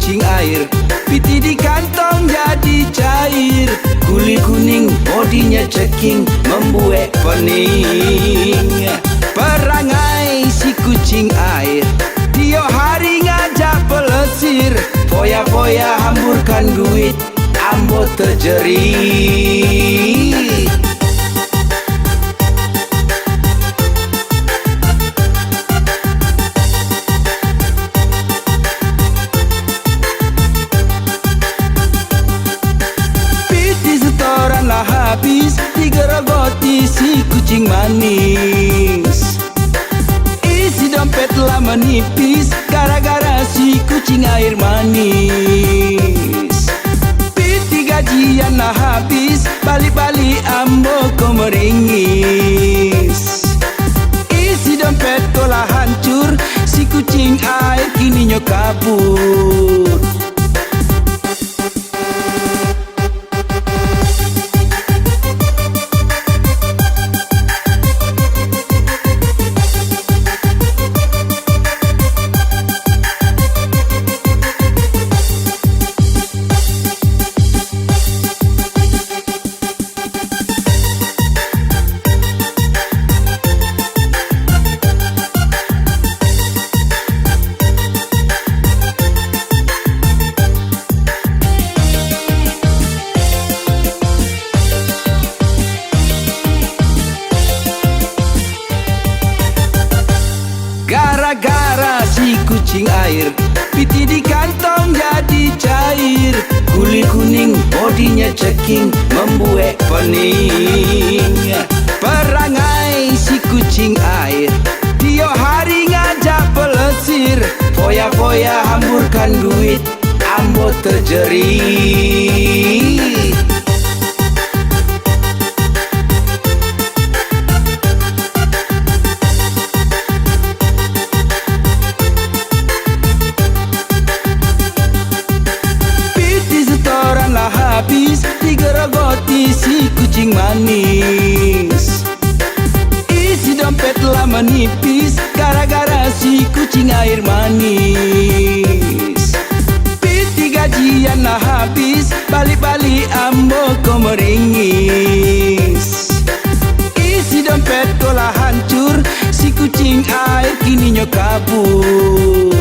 kucing air. Piti di kantong jadi cair. Kulit kuning bodinya ceking, membuat pening. Perangai si kucing air, tiap hari ngajak pelesir. Foya-foya hamburkan duit, ambo terjerit. Habis digerogoti si kucing manis. Isi dompet lah menipis gara-gara si kucing air manis. Piti gajian lah habis, balik-balik ambo ko meringis. Isi dompet ko lah hancur, si kucing air kini nyo kabur. Gara-gara si kucing air, piti di kantong jadi cair. Kulit kuning bodinya ceking, membuat pening. Perangai si kucing air, tiap hari ngajak pelesir. Foya-foya hamburkan duit, ambo terjerit. Habis digerogoti si kucing manis. Isi dompet lah menipis gara-gara si kucing air manis. Piti gajian lah habis, balik-balik ambo ko meringis. Isi dompet ko lah hancur, si kucing air kini nyo kabur.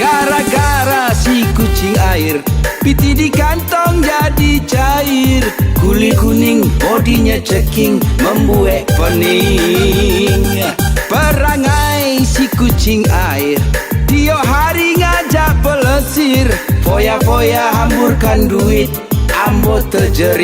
Gara-gara si kucing air, piti di kantong jadi cair. Kulit kuning bodinya ceking, membuat pening. Perangai si kucing air, tiap hari ngajak pelesir. Foya-foya hamburkan duit, ambo terjerit.